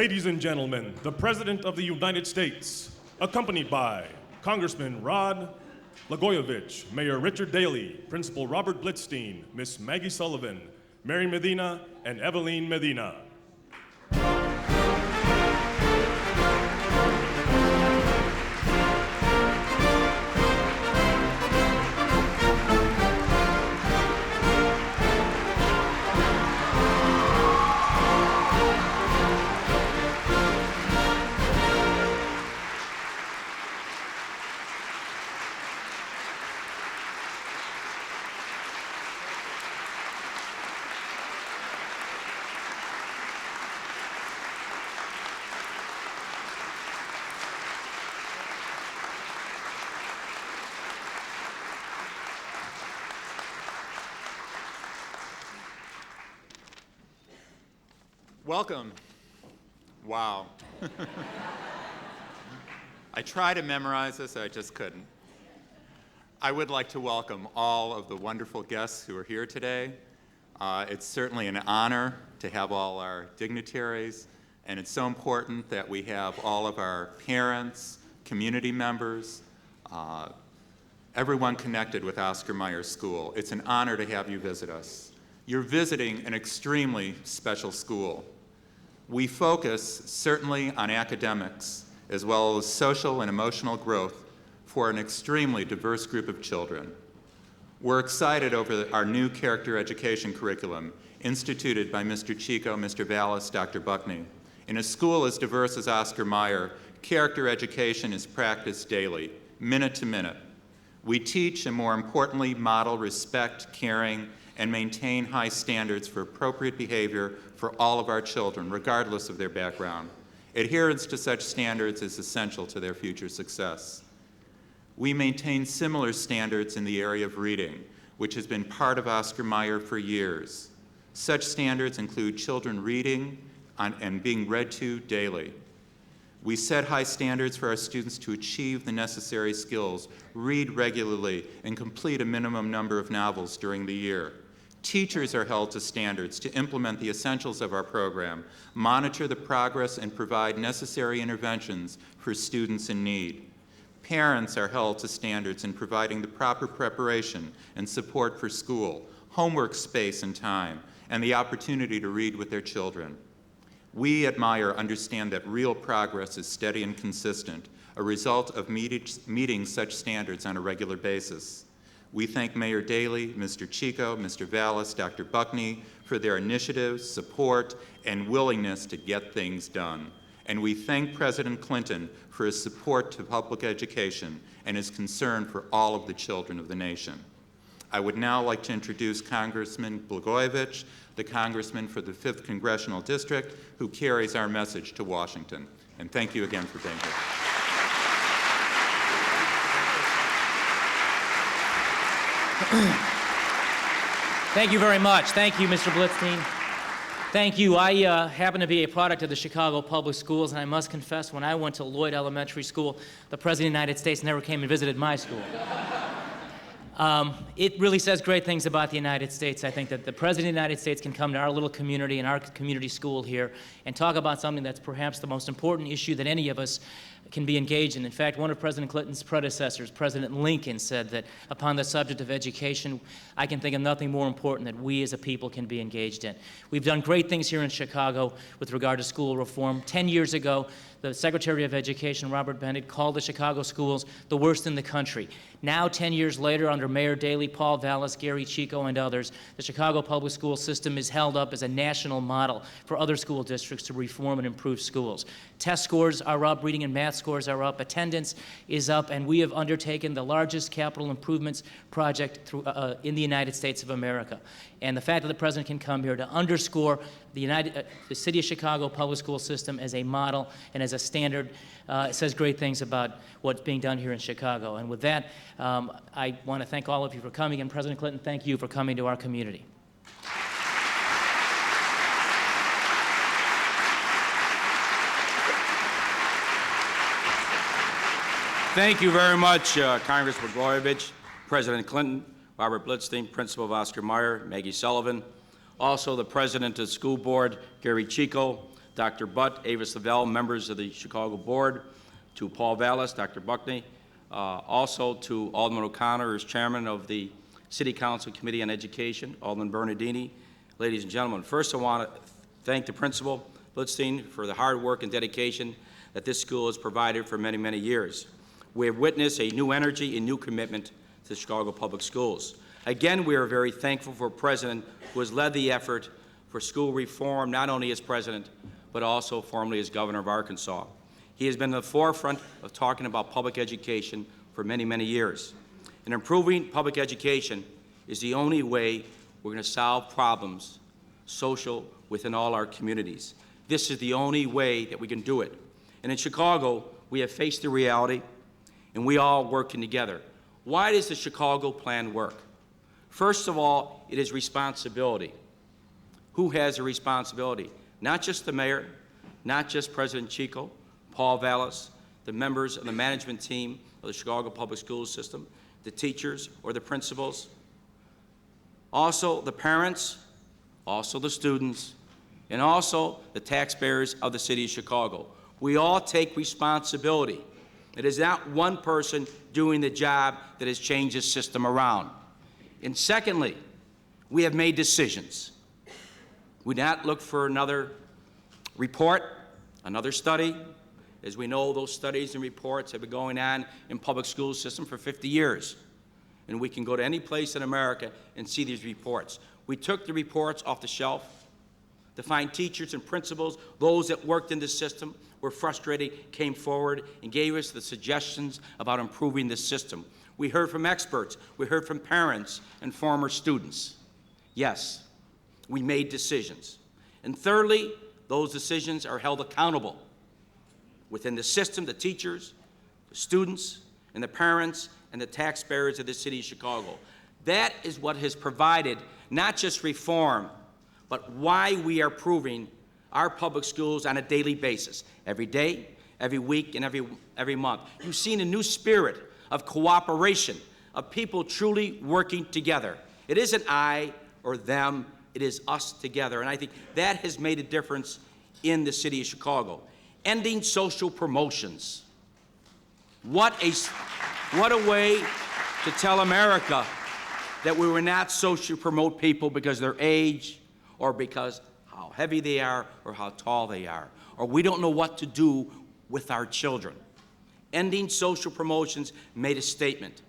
Ladies and gentlemen, the President of the United States, accompanied by Congressman Rod Blagojevich, Mayor Richard Daley, Principal Robert Blitzstein, Miss Maggie Sullivan, Mary Medina, and Eveline Medina. Welcome. Wow. I tried to memorize this, I just couldn't. I would like to welcome all of the wonderful guests who are here today. It's certainly an honor to have all our dignitaries, and it's so important that we have all of our parents, community members, everyone connected with Oscar Meyer School. It's an honor to have you visit us. You're visiting an extremely special school. We focus certainly on academics as well as social and emotional growth for an extremely diverse group of children. We're excited over our new character education curriculum instituted by Mr. Chico, Mr. Vallis, Dr. Buckney. In a school as diverse as Oscar Meyer, character education is practiced daily, minute to minute. We teach and, more importantly, model respect, caring, and maintain high standards for appropriate behavior for all of our children, regardless of their background. Adherence to such standards is essential to their future success. We maintain similar standards in the area of reading, which has been part of Oscar Meyer for years. Such standards include children reading and being read to daily. We set high standards for our students to achieve the necessary skills, read regularly, and complete a minimum number of novels during the year. Teachers are held to standards to implement the essentials of our program, monitor the progress, and provide necessary interventions for students in need. Parents are held to standards in providing the proper preparation and support for school, homework space and time, and the opportunity to read with their children. We at Meyer understand that real progress is steady and consistent, a result of meeting such standards on a regular basis. We thank Mayor Daley, Mr. Chico, Mr. Vallis, Dr. Buckney for their initiatives, support, and willingness to get things done. And we thank President Clinton for his support to public education and his concern for all of the children of the nation. I would now like to introduce Congressman Blagojevich, the Congressman for the 5th Congressional District, who carries our message to Washington. And thank you again for being here. Thank you very much. Thank you, Mr. Blitzstein. Thank you. I happen to be a product of the Chicago Public Schools, and I must confess, when I went to Lloyd Elementary School, the President of the United States never came and visited my school. It really says great things about the United States. I think that the President of the United States can come to our little community and our community school here and talk about something that's perhaps the most important issue that any of us can be engaged in. In fact, one of President Clinton's predecessors, President Lincoln, said that upon the subject of education, I can think of nothing more important that we as a people can be engaged in. We've done great things here in Chicago with regard to school reform. 10 years ago, the Secretary of Education, Robert Bennett, called the Chicago schools the worst in the country. Now, 10 years later, under Mayor Daley, Paul Vallis, Gary Chico, and others, the Chicago public school system is held up as a national model for other school districts to reform and improve schools. Test scores are up, reading and math scores are up, attendance is up, and we have undertaken the largest capital improvements project in the United States of America. And the fact that the President can come here to underscore the City of Chicago public school system as a model and as a standard says great things about what's being done here in Chicago. And with that, I want to thank all of you for coming, and President Clinton, thank you for coming to our community. Thank you very much, Congressman Blagojevich, President Clinton, Robert Blitzstein, Principal of Oscar Meyer, Maggie Sullivan, also the President of the School Board, Gary Chico, Dr. Butt, Avis Lavelle, members of the Chicago Board, to Paul Vallis, Dr. Buckney, also to Alderman O'Connor as chairman of the City Council Committee on Education, Alderman Bernardini. Ladies and gentlemen, first I want to thank the principal, Blitzstein, for the hard work and dedication that this school has provided for many, many years. We have witnessed a new energy and new commitment to the Chicago Public Schools. Again, we are very thankful for a president who has led the effort for school reform, not only as president, but also formerly as governor of Arkansas. He has been at the forefront of talking about public education for many, many years. And improving public education is the only way we're going to solve problems, social, within all our communities. This is the only way that we can do it. And in Chicago, we have faced the reality, and we all working together. Why does the Chicago plan work? First of all, it is responsibility. Who has a responsibility? Not just the mayor, not just President Chico, Paul Vallis, the members of the management team of the Chicago Public Schools system, the teachers or the principals, also the parents, also the students, and also the taxpayers of the city of Chicago. We all take responsibility. It is not one person doing the job that has changed the system around. And secondly, we have made decisions. We did not look for another report, another study. As we know, those studies and reports have been going on in public school system for 50 years. And we can go to any place in America and see these reports. We took the reports off the shelf to find teachers and principals, those that worked in the system, were frustrated, came forward and gave us the suggestions about improving the system. We heard from experts, we heard from parents and former students. Yes, we made decisions. And thirdly, those decisions are held accountable within the system, the teachers, the students, and the parents, and the taxpayers of the city of Chicago. That is what has provided not just reform, but why we are improving our public schools on a daily basis, every day, every week, and every month. You've seen a new spirit of cooperation, of people truly working together. It isn't I or them, it is us together. And I think that has made a difference in the city of Chicago. Ending social promotions. What a way to tell America that we will not socially promote people because of their age or because how heavy they are or how tall they are, or we don't know what to do with our children. Ending social promotions made a statement.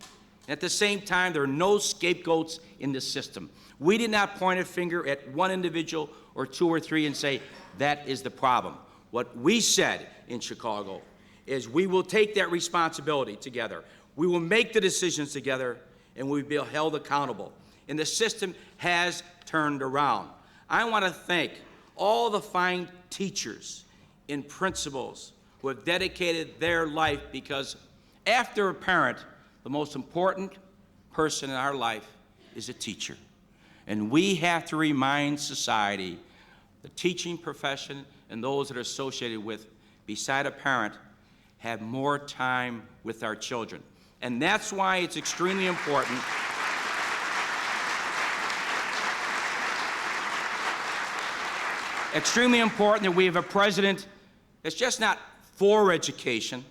At the same time, there are no scapegoats in the system. We did not point a finger at one individual or two or three and say, that is the problem. What we said in Chicago is we will take that responsibility together. We will make the decisions together, and we will be held accountable. And the system has turned around. I want to thank all the fine teachers and principals who have dedicated their life, because after a parent, the most important person in our life is a teacher. And we have to remind society, the teaching profession and those that are associated with, beside a parent, have more time with our children. And that's why it's extremely important that we have a president that's just not for education,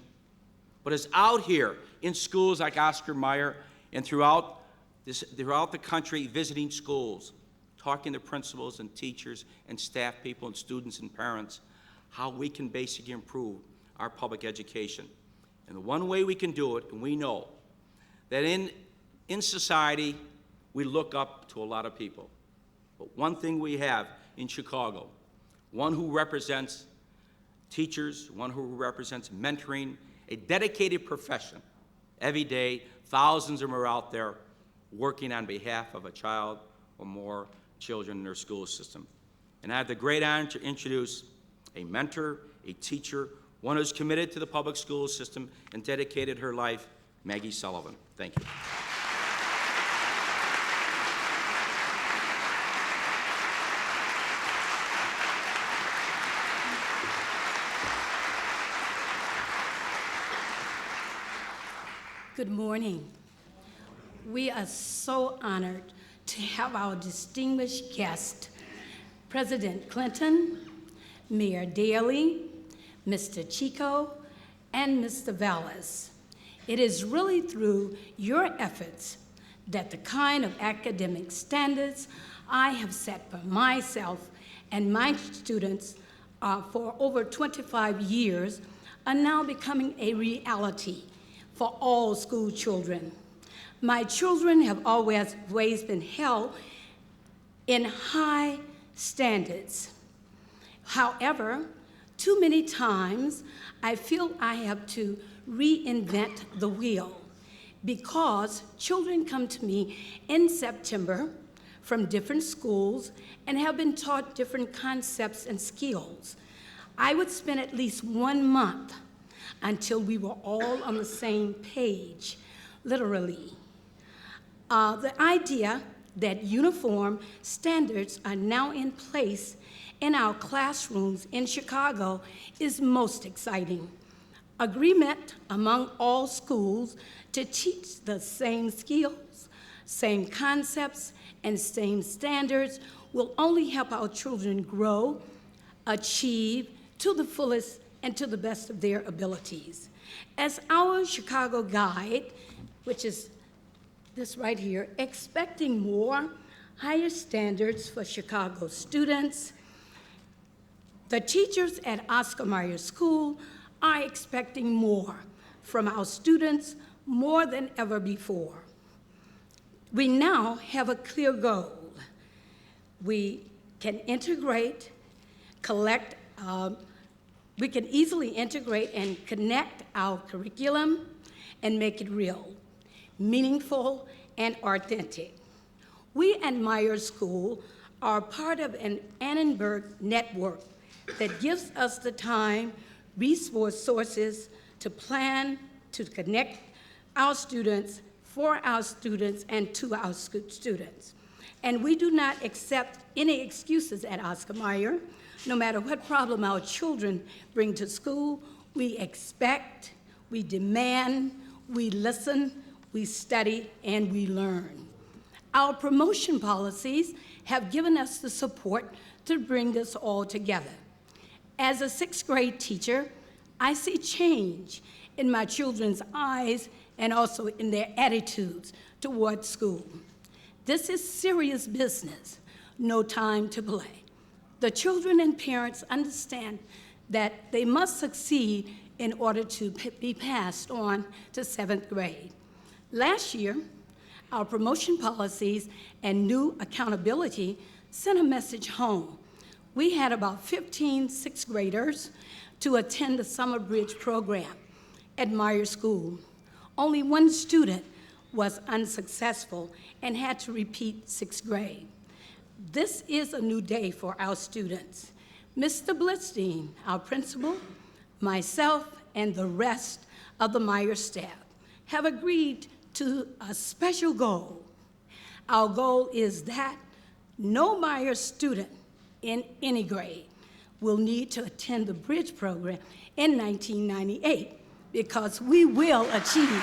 but is out here in schools like Oscar Meyer and throughout the country visiting schools, talking to principals and teachers and staff people and students and parents, how we can basically improve our public education. And the one way we can do it, and we know that in society, we look up to a lot of people. But one thing we have in Chicago, one who represents teachers, one who represents mentoring, a dedicated profession. Every day, thousands of them are out there working on behalf of a child or more children in their school system. And I have the great honor to introduce a mentor, a teacher, one who's committed to the public school system and dedicated her life, Maggie Sullivan. Thank you. Good morning. We are so honored to have our distinguished guest, President Clinton, Mayor Daley, Mr. Chico, and Mr. Vallis. It is really through your efforts that the kind of academic standards I have set for myself and my students for over 25 years are now becoming a reality for all school children. My children have always been held in high standards. However, too many times I feel I have to reinvent the wheel because children come to me in September from different schools and have been taught different concepts and skills. I would spend at least 1 month until we were all on the same page, literally. The idea that uniform standards are now in place in our classrooms in Chicago is most exciting. Agreement among all schools to teach the same skills, same concepts, and same standards will only help our children grow, achieve to the fullest and to the best of their abilities. As our Chicago guide, which is this right here, expecting more, higher standards for Chicago students, the teachers at Oscar Meyer School are expecting more from our students, more than ever before. We now have a clear goal. We can integrate, we can easily integrate and connect our curriculum and make it real, meaningful, and authentic. We at Meyer School are part of an Annenberg network that gives us the time, resources to plan, to connect our students, for our students, and to our students. And we do not accept any excuses at Oscar Meyer. No matter what problem our children bring to school, we expect, we demand, we listen, we study, and we learn. Our promotion policies have given us the support to bring this all together. As a 6th grade teacher, I see change in my children's eyes and also in their attitudes toward school. This is serious business, no time to play. The children and parents understand that they must succeed in order to be passed on to 7th grade. Last year, our promotion policies and new accountability sent a message home. We had about 15 6th graders to attend the Summer Bridge program at Meyer School. Only 1 student was unsuccessful and had to repeat 6th grade. This is a new day for our students. Mr. Blitzstein, our principal, myself, and the rest of the Meyer staff have agreed to a special goal. Our goal is that no Meyer student in any grade will need to attend the Bridge program in 1998 because we will achieve.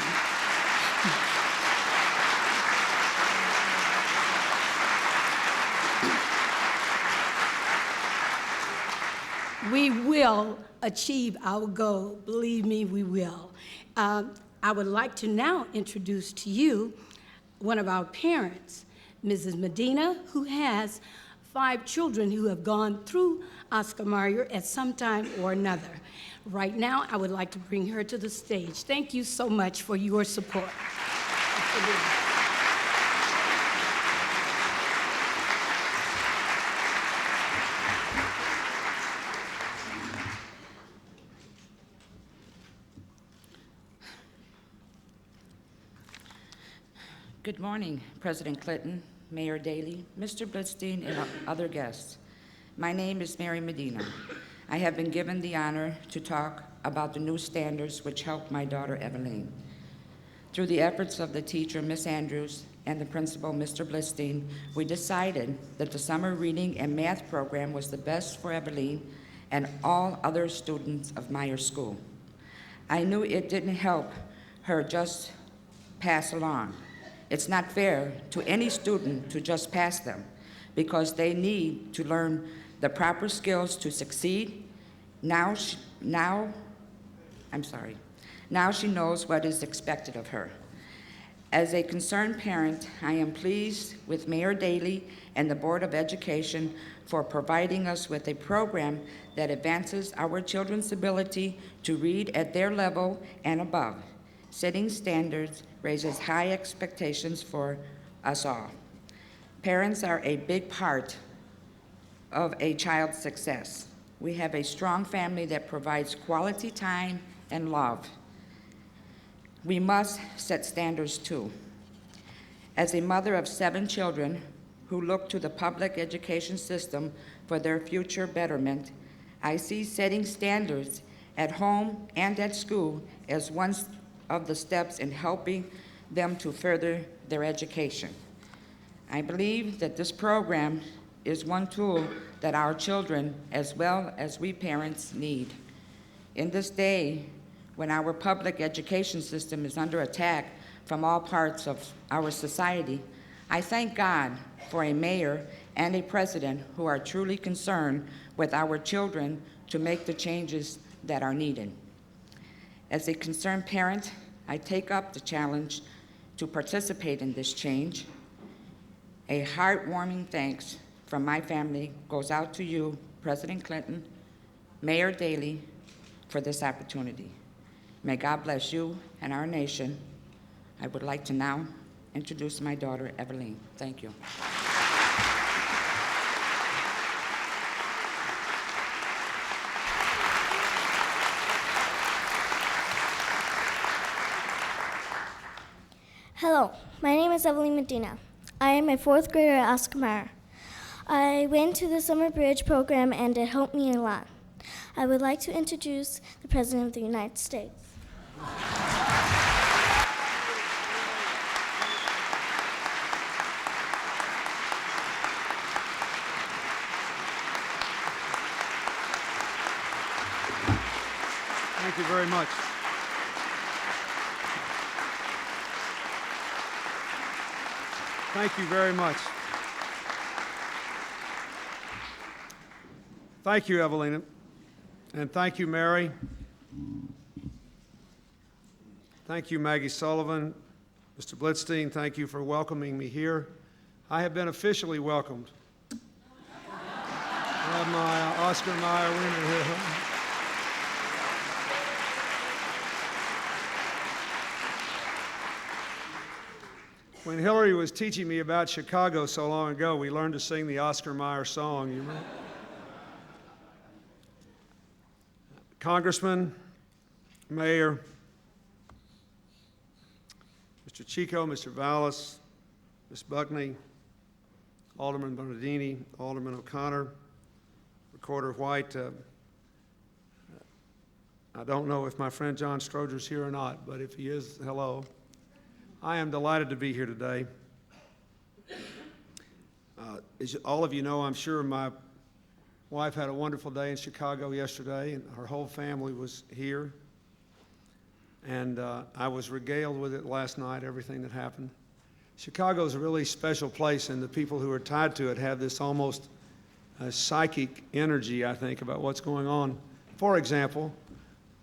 We will achieve our goal. Believe me, we will. I would like to now introduce to you one of our parents, Mrs. Medina, who has 5 children who have gone through Oscar Meyer at some time or another. Right now, I would like to bring her to the stage. Thank you so much for your support. Good morning, President Clinton, Mayor Daley, Mr. Blitzstein, and other guests. My name is Mary Medina. I have been given the honor to talk about the new standards which helped my daughter, Evelyn. Through the efforts of the teacher, Miss Andrews, and the principal, Mr. Blitzstein, we decided that the summer reading and math program was the best for Evelyn and all other students of Meyer School. I knew it didn't help her just pass along. It's not fair to any student to just pass them because they need to learn the proper skills to succeed. Now she knows what is expected of her. As a concerned parent, I am pleased with Mayor Daley and the Board of Education for providing us with a program that advances our children's ability to read at their level and above. Setting standards raises high expectations for us all. Parents are a big part of a child's success. We have a strong family that provides quality time and love. We must set standards too. As a mother of 7 children who look to the public education system for their future betterment, I see setting standards at home and at school as one of the steps in helping them to further their education. I believe that this program is one tool that our children, as well as we parents, need. In this day, when our public education system is under attack from all parts of our society, I thank God for a mayor and a president who are truly concerned with our children to make the changes that are needed. As a concerned parent, I take up the challenge to participate in this change. A heartwarming thanks from my family goes out to you, President Clinton, Mayor Daley, for this opportunity. May God bless you and our nation. I would like to now introduce my daughter, Evelyn. Thank you. Hello, my name is Evelyn Medina. I am a 4th grader at Oscar Meyer. I went to the Summer Bridge program and it helped me a lot. I would like to introduce the President of the United States. Thank you very much. Thank you very much. Thank you, Evelina. And thank you, Mary. Thank you, Maggie Sullivan. Mr. Blitzstein, thank you for welcoming me here. I have been officially welcomed. I have my Oscar Meyer winner here. When Hillary was teaching me about Chicago so long ago, we learned to sing the Oscar Meyer song, you know. Congressman, Mayor, Mr. Chico, Mr. Vallis, Ms. Buckney, Alderman Bernardini, Alderman O'Connor, Recorder White. I don't know if my friend John Stroger's here or not, but if he is, hello. I am delighted to be here today. As all of you know, I'm sure my wife had a wonderful day in Chicago yesterday, and her whole family was here. And I was regaled with it last night, everything that happened. Chicago is a really special place, and the people who are tied to it have this almost psychic energy, I think, about what's going on. For example,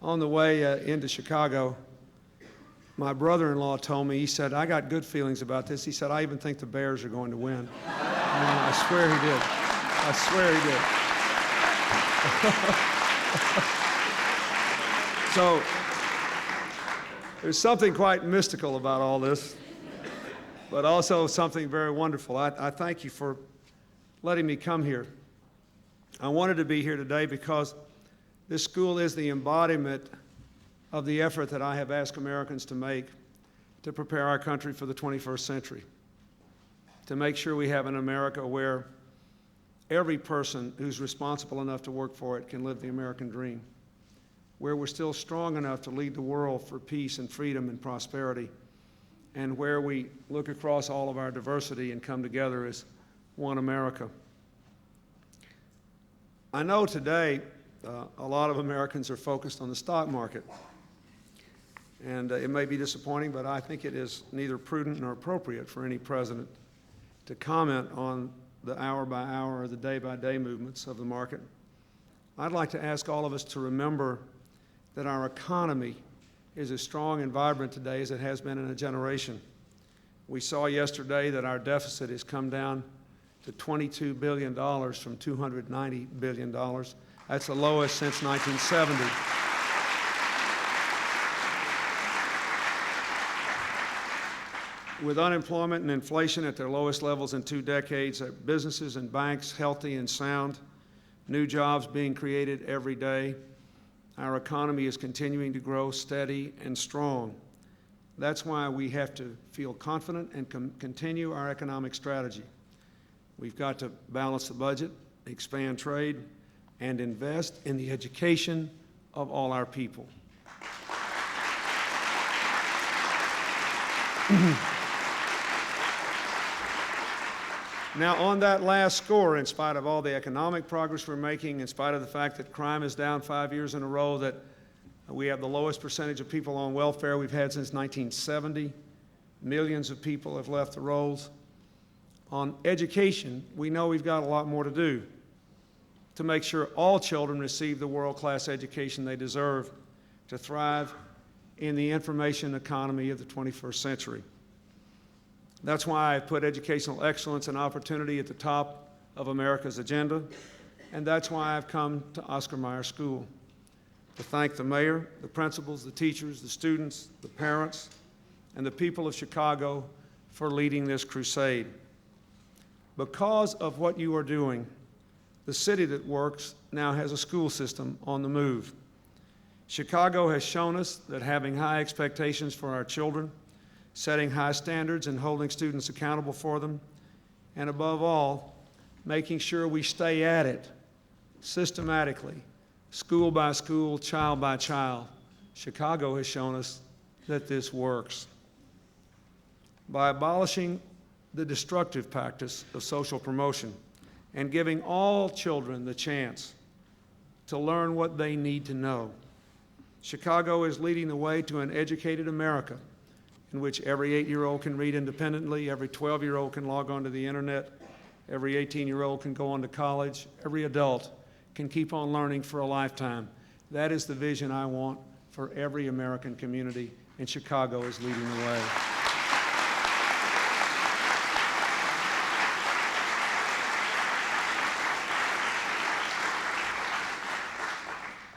on the way into Chicago, my brother-in-law told me, he said, I got good feelings about this. He said, I even think the Bears are going to win. I swear he did. I swear he did. So there's something quite mystical about all this, but also something very wonderful. I thank you for letting me come here. I wanted to be here today because this school is the embodiment of the effort that I have asked Americans to make to prepare our country for the 21st century, to make sure we have an America where every person who's responsible enough to work for it can live the American dream, where we're still strong enough to lead the world for peace and freedom and prosperity, and where we look across all of our diversity and come together as one America. I know today a lot of Americans are focused on the stock market. And it may be disappointing, but I think it is neither prudent nor appropriate for any president to comment on the hour-by-hour or the day-by-day movements of the market, I'd like to ask all of us to remember that our economy is as strong and vibrant today as it has been in a generation. We saw yesterday that our deficit has come down to $22 billion from $290 billion. That's the lowest since 1970. With unemployment and inflation at their lowest levels in 2 decades, businesses and banks healthy and sound, new jobs being created every day, our economy is continuing to grow steady and strong. That's why we have to feel confident and continue our economic strategy. We've got to balance the budget, expand trade, and invest in the education of all our people. Now, on that last score, in spite of all the economic progress we're making, in spite of the fact that crime is down 5 years in a row, that we have the lowest percentage of people on welfare we've had since 1970, millions of people have left the rolls. On education, we know we've got a lot more to do to make sure all children receive the world-class education they deserve to thrive in the information economy of the 21st century. That's why I put educational excellence and opportunity at the top of America's agenda, and that's why I've come to Oscar Meyer School, to thank the mayor, the principals, the teachers, the students, the parents, and the people of Chicago for leading this crusade. Because of what you are doing, the city that works now has a school system on the move. Chicago has shown us that having high expectations for our children, setting high standards and holding students accountable for them, and above all, making sure we stay at it systematically, school by school, child by child. Chicago has shown us that this works. By abolishing the destructive practice of social promotion and giving all children the chance to learn what they need to know, Chicago is leading the way to an educated America in which every 8-year-old can read independently, every 12-year-old can log onto the internet, every 18-year-old can go on to college, every adult can keep on learning for a lifetime. That is the vision I want for every American community, and Chicago is leading the way.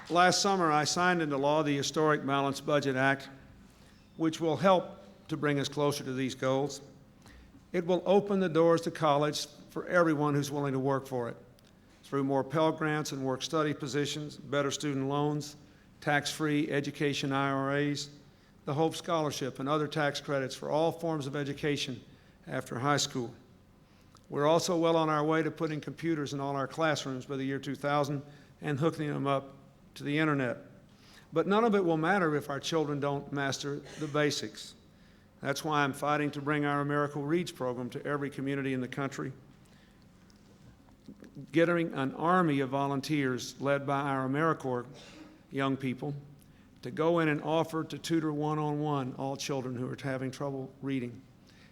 Last summer, I signed into law the historic Balanced Budget Act, which will help to bring us closer to these goals. It will open the doors to college for everyone who's willing to work for it, through more Pell Grants and work-study positions, better student loans, tax-free education IRAs, the Hope Scholarship, and other tax credits for all forms of education after high school. We're also well on our way to putting computers in all our classrooms by the year 2000 and hooking them up to the internet. But none of it will matter if our children don't master the basics. That's why I'm fighting to bring our America Reads program to every community in the country, getting an army of volunteers led by our AmeriCorps young people to go in and offer to tutor one-on-one all children who are having trouble reading.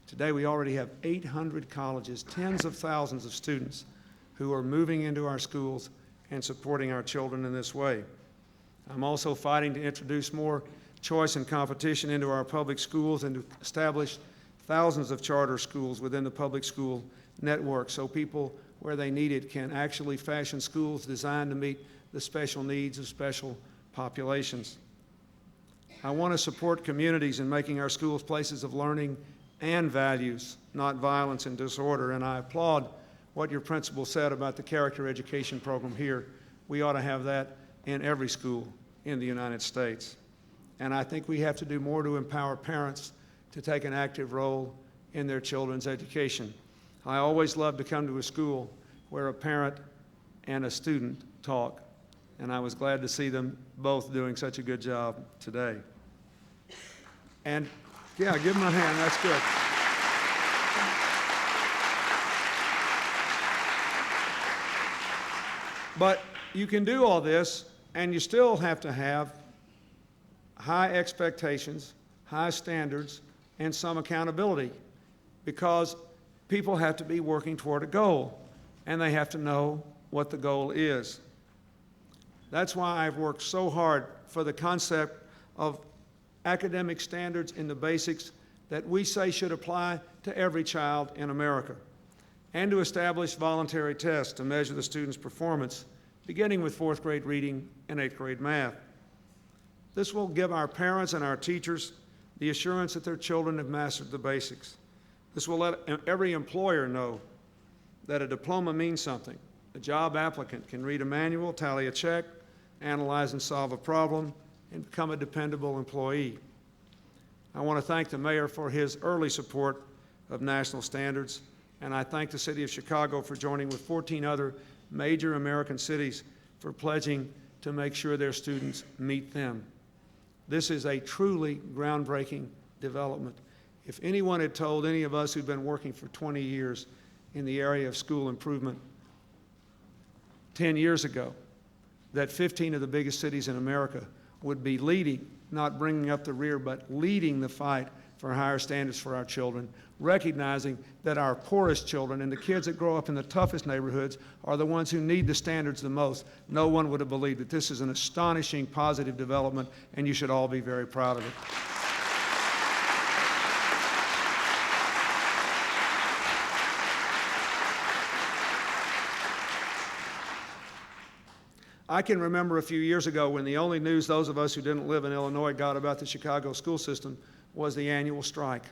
Today we already have 800 colleges, tens of thousands of students who are moving into our schools and supporting our children in this way. I'm also fighting to introduce more choice and competition into our public schools and to establish thousands of charter schools within the public school network so people where they need it can actually fashion schools designed to meet the special needs of special populations. I want to support communities in making our schools places of learning and values, not violence and disorder, and I applaud what your principal said about the character education program here. We ought to have that in every school in the United States. And I think we have to do more to empower parents to take an active role in their children's education. I always love to come to a school where a parent and a student talk, and I was glad to see them both doing such a good job today. And yeah, give them a hand, that's good. But you can do all this, and you still have to have high expectations, high standards, and some accountability, because people have to be working toward a goal, and they have to know what the goal is. That's why I've worked so hard for the concept of academic standards in the basics that we say should apply to every child in America, and to establish voluntary tests to measure the student's performance, beginning with 4th grade reading and 8th grade math. This will give our parents and our teachers the assurance that their children have mastered the basics. This will let every employer know that a diploma means something. A job applicant can read a manual, tally a check, analyze and solve a problem, and become a dependable employee. I want to thank the mayor for his early support of national standards, and I thank the city of Chicago for joining with 14 other major American cities for pledging to make sure their students meet them. This is a truly groundbreaking development. If anyone had told any of us who'd been working for 20 years in the area of school improvement 10 years ago that 15 of the biggest cities in America would be leading, not bringing up the rear, but leading the fight for higher standards for our children, recognizing that our poorest children and the kids that grow up in the toughest neighborhoods are the ones who need the standards the most, no one would have believed that this is an astonishing positive development, and you should all be very proud of it. I can remember a few years ago when the only news those of us who didn't live in Illinois got about the Chicago school system was the annual strike.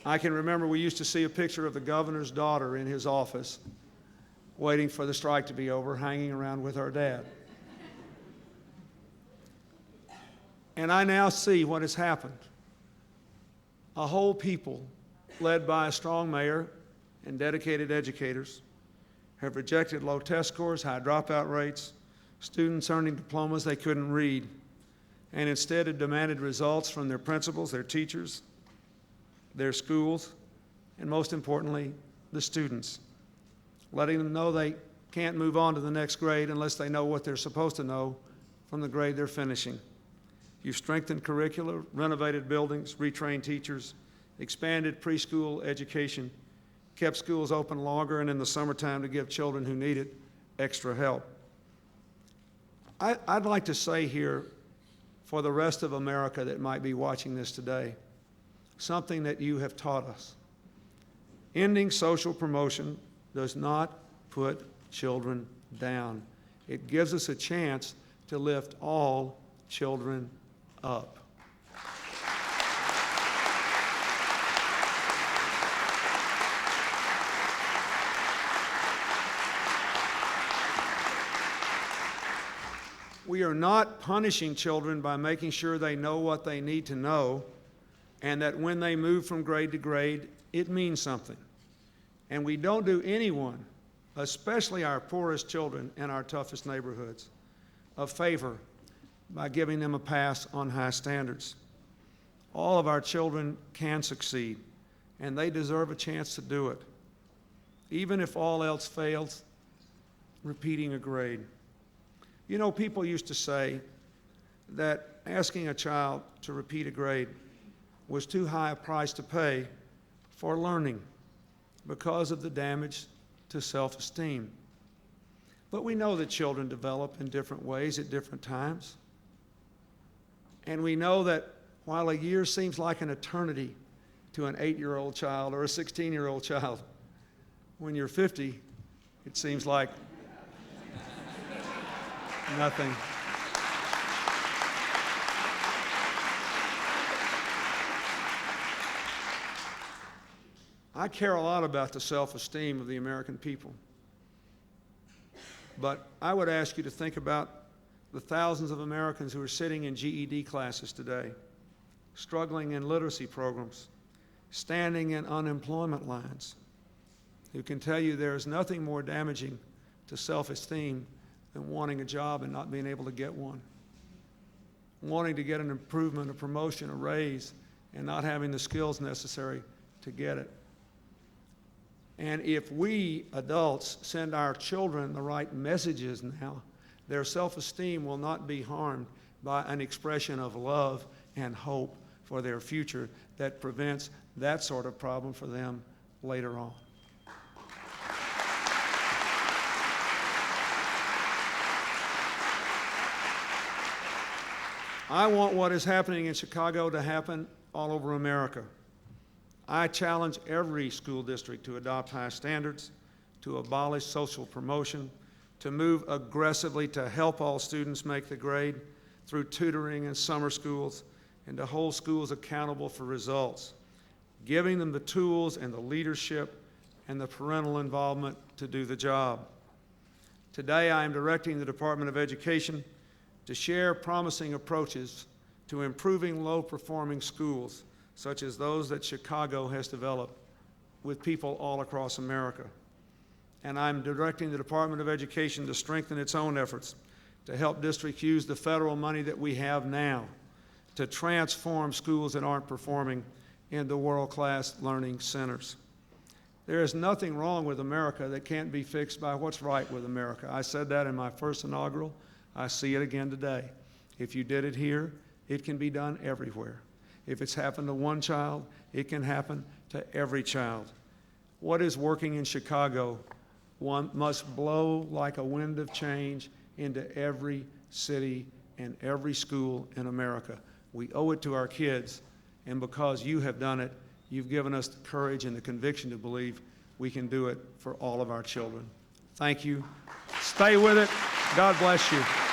I can remember we used to see a picture of the governor's daughter in his office waiting for the strike to be over, hanging around with her dad. And I now see what has happened. A whole people, led by a strong mayor and dedicated educators, have rejected low test scores, high dropout rates, students earning diplomas they couldn't read, and instead have demanded results from their principals, their teachers, their schools, and most importantly, the students, letting them know they can't move on to the next grade unless they know what they're supposed to know from the grade they're finishing. You've strengthened curricula, renovated buildings, retrained teachers, expanded preschool education, kept schools open longer and in the summertime to give children who need it extra help. I'd like to say here, for the rest of America that might be watching this today, something that you have taught us. Ending social promotion does not put children down. It gives us a chance to lift all children up. We are not punishing children by making sure they know what they need to know, and that when they move from grade to grade, it means something. And we don't do anyone, especially our poorest children in our toughest neighborhoods, a favor by giving them a pass on high standards. All of our children can succeed, and they deserve a chance to do it. Even if all else fails, repeating a grade. You know, people used to say that asking a child to repeat a grade was too high a price to pay for learning because of the damage to self-esteem. But we know that children develop in different ways at different times. And we know that while a year seems like an eternity to an 8-year-old child or a 16-year-old child, when you're 50, it seems like nothing. I care a lot about the self-esteem of the American people. But I would ask you to think about the thousands of Americans who are sitting in GED classes today, struggling in literacy programs, standing in unemployment lines, who can tell you there is nothing more damaging to self-esteem than wanting a job and not being able to get one, wanting to get an improvement, a promotion, a raise, and not having the skills necessary to get it. And if we adults send our children the right messages now, their self-esteem will not be harmed by an expression of love and hope for their future that prevents that sort of problem for them later on. I want what is happening in Chicago to happen all over America. I challenge every school district to adopt high standards, to abolish social promotion, to move aggressively to help all students make the grade through tutoring and summer schools, and to hold schools accountable for results, giving them the tools and the leadership and the parental involvement to do the job. Today, I am directing the Department of Education to share promising approaches to improving low-performing schools, such as those that Chicago has developed with people all across America. And I'm directing the Department of Education to strengthen its own efforts to help districts use the federal money that we have now to transform schools that aren't performing into world-class learning centers. There is nothing wrong with America that can't be fixed by what's right with America. I said that in my first inaugural. I see it again today. If you did it here, it can be done everywhere. If it's happened to one child, it can happen to every child. What is working in Chicago must blow like a wind of change into every city and every school in America. We owe it to our kids, and because you have done it, you've given us the courage and the conviction to believe we can do it for all of our children. Thank you. Stay with it. God bless you.